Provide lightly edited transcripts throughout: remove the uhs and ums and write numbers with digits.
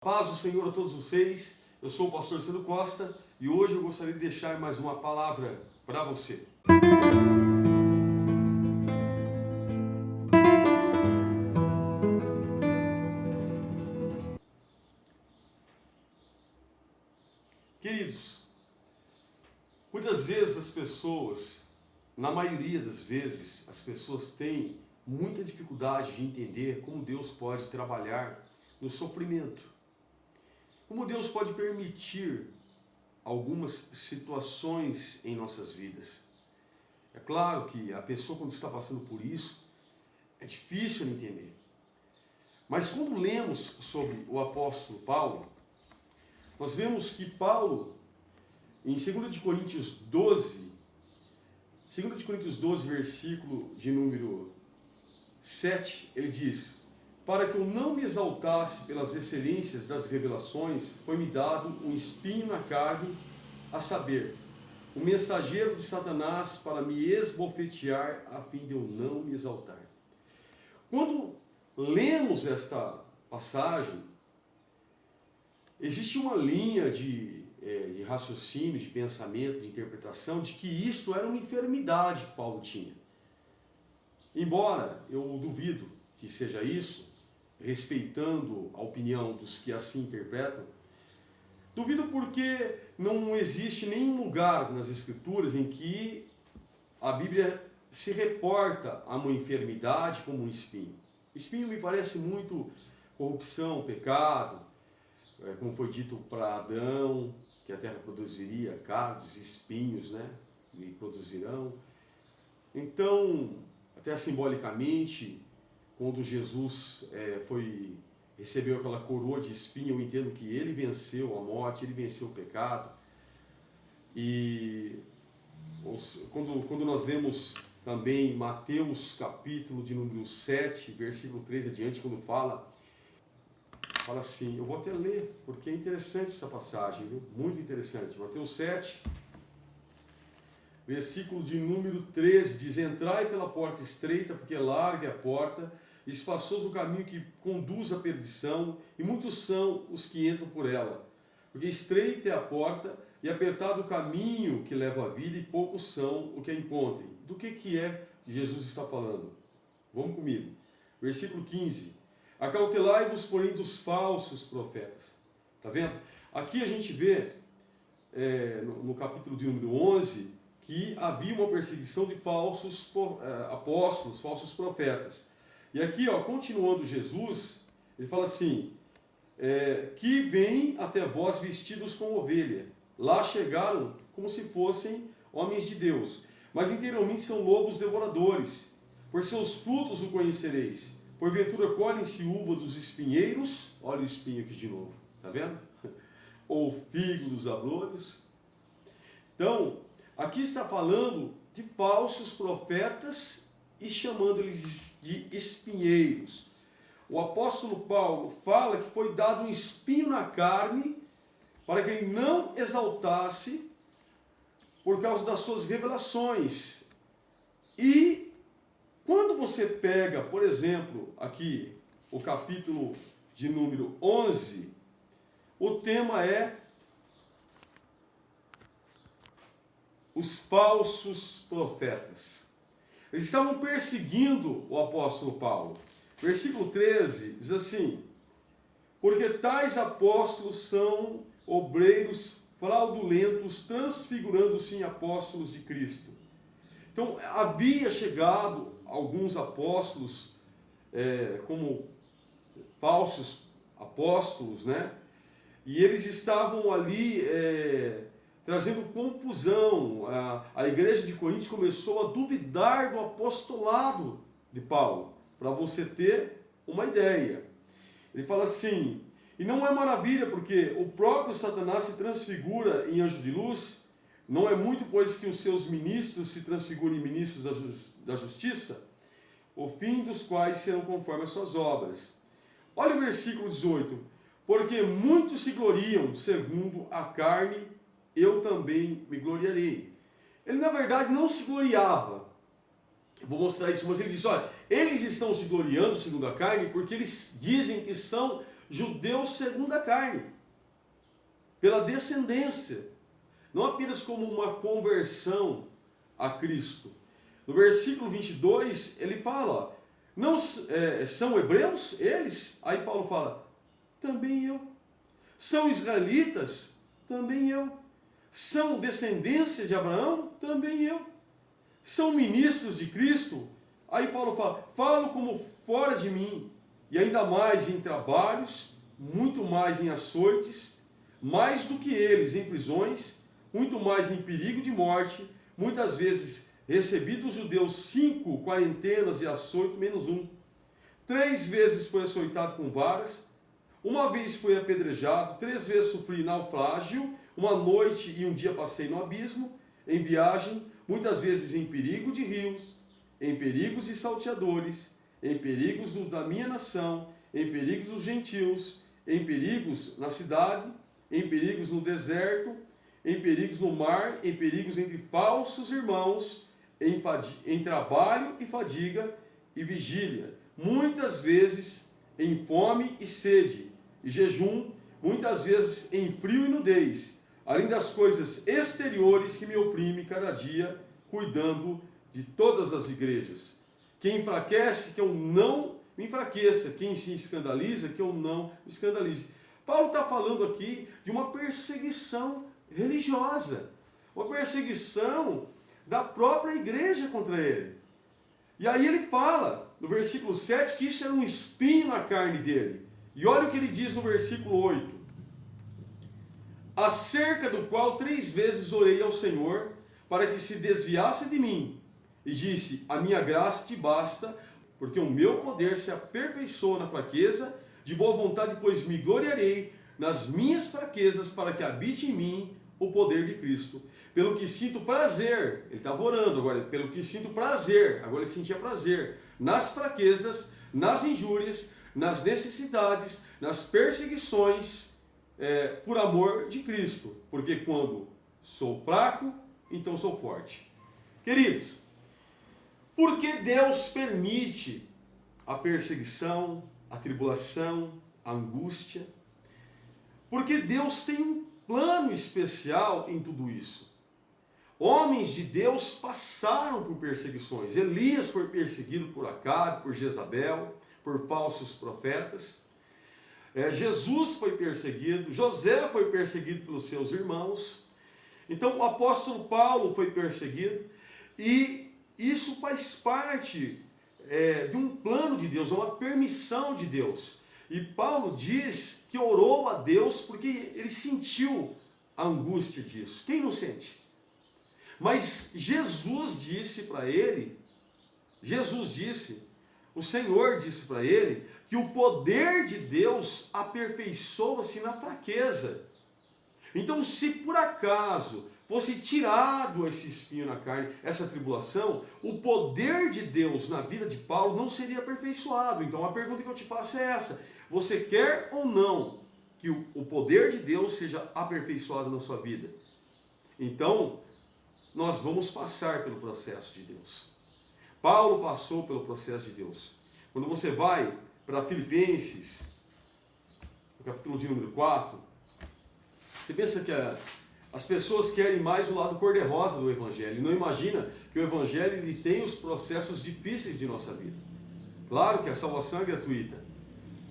Paz do Senhor a todos vocês, eu sou o pastor Sandro Costa e hoje eu gostaria de deixar mais uma palavra para você. Queridos, muitas vezes as pessoas, na maioria das vezes, as pessoas têm muita dificuldade de entender como Deus pode trabalhar no sofrimento. Como Deus pode permitir algumas situações em nossas vidas. É claro que a pessoa, quando está passando por isso, é difícil de entender. Mas quando lemos sobre o apóstolo Paulo, nós vemos que Paulo, em 2 Coríntios 12, versículo de número 7, ele diz: para que eu não me exaltasse pelas excelências das revelações, foi-me dado um espinho na carne, a saber, o mensageiro de Satanás para me esbofetear, a fim de eu não me exaltar. Quando lemos esta passagem, existe uma linha de raciocínio, de pensamento, de interpretação, de que isto era uma enfermidade que Paulo tinha. Embora eu duvido que seja isso, respeitando a opinião dos que assim interpretam, duvido porque não existe nenhum lugar nas Escrituras em que a Bíblia se reporta a uma enfermidade como um espinho. Espinho me parece muito corrupção, pecado, como foi dito para Adão, que a terra produziria cardos, espinhos, né? E produzirão. Então, até simbolicamente, quando Jesus recebeu aquela coroa de espinho, eu entendo que ele venceu a morte, ele venceu o pecado. E quando nós lemos também Mateus capítulo de número 7, versículo 3 adiante, quando fala assim, eu vou até ler, porque é interessante essa passagem, viu? Muito interessante. Mateus 7, versículo de número 13, diz: entrai pela porta estreita, porque larga é a porta, espaçoso o caminho que conduz à perdição, e muitos são os que entram por ela. Porque estreita é a porta, e apertado o caminho que leva à vida, e poucos são o que a encontrem. Do que é que Jesus está falando? Vamos comigo. Versículo 15. Acautelai-vos, porém, dos falsos profetas. Está vendo? Aqui a gente vê, no capítulo de número 11, que havia uma perseguição de falsos apóstolos, falsos profetas. E aqui, continuando Jesus, ele fala assim, que vêm até vós vestidos como ovelha. Lá chegaram como se fossem homens de Deus, mas interiormente são lobos devoradores. Por seus frutos o conhecereis. Porventura colhem-se uva dos espinheiros, olha o espinho aqui de novo, está vendo? Ou figo dos abrolhos. Então, aqui está falando de falsos profetas e chamando-eles de espinheiros. O apóstolo Paulo fala que foi dado um espinho na carne para que ele não exaltasse por causa das suas revelações. E quando você pega, por exemplo, aqui o capítulo de número 11, o tema é os falsos profetas. Eles estavam perseguindo o apóstolo Paulo. Versículo 13 diz assim: porque tais apóstolos são obreiros fraudulentos, transfigurando-se em apóstolos de Cristo. Então, havia chegado alguns apóstolos como falsos apóstolos, né? E eles estavam ali trazendo confusão. A igreja de Corinto começou a duvidar do apostolado de Paulo, para você ter uma ideia. Ele fala assim: e não é maravilha, porque o próprio Satanás se transfigura em anjo de luz. Não é muito, pois, que os seus ministros se transfigurem em ministros da justiça, o fim dos quais serão conforme as suas obras. Olha o versículo 18. Porque muitos se gloriam segundo a carne, eu também me gloriarei. Ele, na verdade, não se gloriava. Eu vou mostrar isso, mas ele diz, olha, eles estão se gloriando segundo a carne porque eles dizem que são judeus segundo a carne, pela descendência, não apenas como uma conversão a Cristo. No versículo 22, ele fala, ó, não são hebreus eles? Aí Paulo fala, também eu. São israelitas? Também eu. São descendência de Abraão? Também eu. São ministros de Cristo? Aí Paulo fala, falo como fora de mim, e ainda mais em trabalhos, muito mais em açoites, mais do que eles em prisões, muito mais em perigo de morte, muitas vezes recebi dos judeus 5 quarentenas de açoite menos 1. 3 vezes foi açoitado com varas, uma vez foi apedrejado, 3 vezes sofri naufrágio, uma noite e um dia passei no abismo, em viagem, muitas vezes em perigo de rios, em perigos de salteadores, em perigos da minha nação, em perigos dos gentios, em perigos na cidade, em perigos no deserto, em perigos no mar, em perigos entre falsos irmãos, em trabalho e fadiga e vigília, muitas vezes em fome e sede, e jejum, muitas vezes em frio e nudez, além das coisas exteriores que me oprimem cada dia, cuidando de todas as igrejas. Quem enfraquece, que eu não me enfraqueça. Quem se escandaliza, que eu não me escandalize. Paulo está falando aqui de uma perseguição religiosa, uma perseguição da própria igreja contra ele. E aí ele fala, no versículo 7, que isso era um espinho na carne dele. E olha o que ele diz no versículo 8. Acerca do qual 3 vezes orei ao Senhor, para que se desviasse de mim. E disse, a minha graça te basta, porque o meu poder se aperfeiçoa na fraqueza, de boa vontade, pois me gloriarei nas minhas fraquezas, para que habite em mim o poder de Cristo. Pelo que sinto prazer, ele estava orando agora, pelo que sinto prazer, agora ele sentia prazer, nas fraquezas, nas injúrias, nas necessidades, nas perseguições, por amor de Cristo. Porque quando sou fraco, então sou forte. Queridos, por que Deus permite a perseguição, a tribulação, a angústia? Porque Deus tem um plano especial em tudo isso. Homens de Deus passaram por perseguições. Elias foi perseguido por Acabe, por Jezabel, por falsos profetas. Jesus foi perseguido, José foi perseguido pelos seus irmãos. Então o apóstolo Paulo foi perseguido. E isso faz parte de um plano de Deus, uma permissão de Deus. E Paulo diz que orou a Deus porque ele sentiu a angústia disso. Quem não sente? Mas Jesus disse para ele, o Senhor disse para ele, que o poder de Deus aperfeiçoa-se na fraqueza. Então, se por acaso fosse tirado esse espinho na carne, essa tribulação, o poder de Deus na vida de Paulo não seria aperfeiçoado. Então, a pergunta que eu te faço é essa: você quer ou não que o poder de Deus seja aperfeiçoado na sua vida? Então, nós vamos passar pelo processo de Deus. Paulo passou pelo processo de Deus. Quando você vai para Filipenses, no capítulo de número 4, você pensa que as pessoas querem mais o lado cor-de-rosa do Evangelho. Não imagina que o Evangelho ele tem os processos difíceis de nossa vida. Claro que a salvação é gratuita,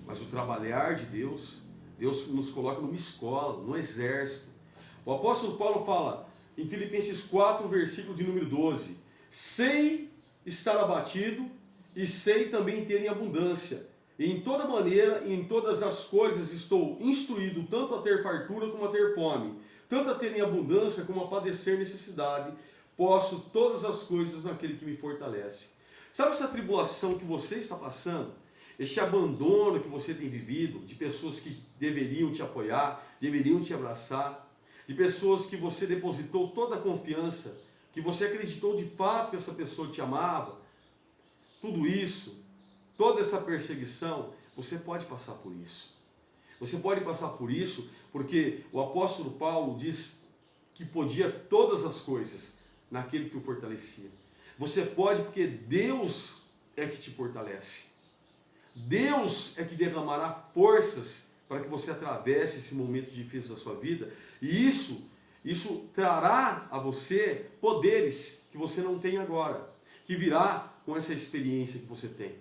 mas o trabalhar de Deus, Deus nos coloca numa escola, num exército. O apóstolo Paulo fala em Filipenses 4, versículo de número 12, sei estar abatido e sei também ter em abundância. E em toda maneira e em todas as coisas estou instruído tanto a ter fartura como a ter fome, tanto a ter em abundância como a padecer necessidade. Posso todas as coisas naquele que me fortalece. Sabe essa tribulação que você está passando? Este abandono que você tem vivido, de pessoas que deveriam te apoiar, deveriam te abraçar, de pessoas que você depositou toda a confiança, que você acreditou de fato que essa pessoa te amava. Tudo isso, toda essa perseguição, você pode passar por isso. Você pode passar por isso porque o apóstolo Paulo diz que podia todas as coisas naquele que o fortalecia. Você pode porque Deus é que te fortalece. Deus é que derramará forças para que você atravesse esse momento difícil da sua vida. E isso trará a você poderes que você não tem agora, que virá com essa experiência que você tem.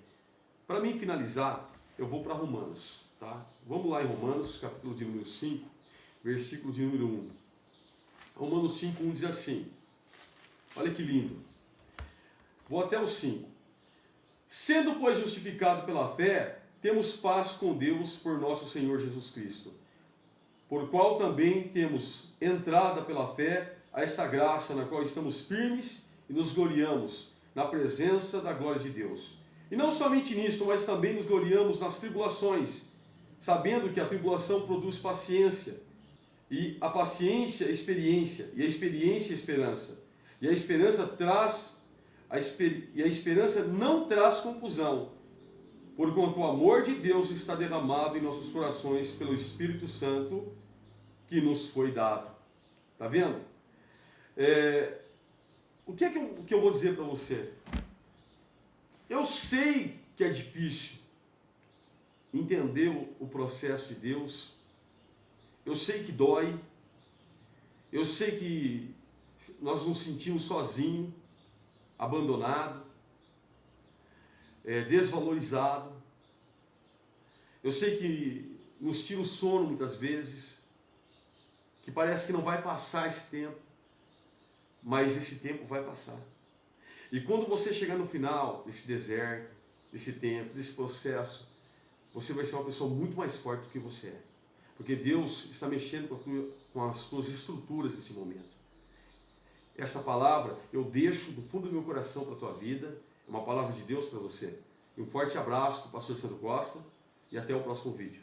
Para mim finalizar, eu vou para Romanos, tá? Vamos lá em Romanos, capítulo de número 5, versículo de número 1. Romanos 5, 1 diz assim, olha que lindo. Vou até o 5. Sendo, pois, justificado pela fé, temos paz com Deus por nosso Senhor Jesus Cristo, por qual também temos entrada pela fé a esta graça na qual estamos firmes e nos gloriamos na presença da glória de Deus. E não somente nisto, mas também nos gloriamos nas tribulações, sabendo que a tribulação produz paciência, e a paciência experiência, e a experiência esperança. E a esperança não traz confusão, porquanto o amor de Deus está derramado em nossos corações pelo Espírito Santo que nos foi dado. Tá vendo? O que é que eu vou dizer para você? Eu sei que é difícil entender o processo de Deus. Eu sei que dói. Eu sei que nós nos sentimos sozinhos, abandonados, desvalorizados. Eu sei que nos tira o sono muitas vezes, que parece que não vai passar esse tempo, mas esse tempo vai passar. E quando você chegar no final desse deserto, desse tempo, desse processo, você vai ser uma pessoa muito mais forte do que você é. Porque Deus está mexendo com as tuas estruturas nesse momento. Essa palavra eu deixo do fundo do meu coração para a tua vida. É uma palavra de Deus para você. Um forte abraço do pastor Sandro Costa e até o próximo vídeo.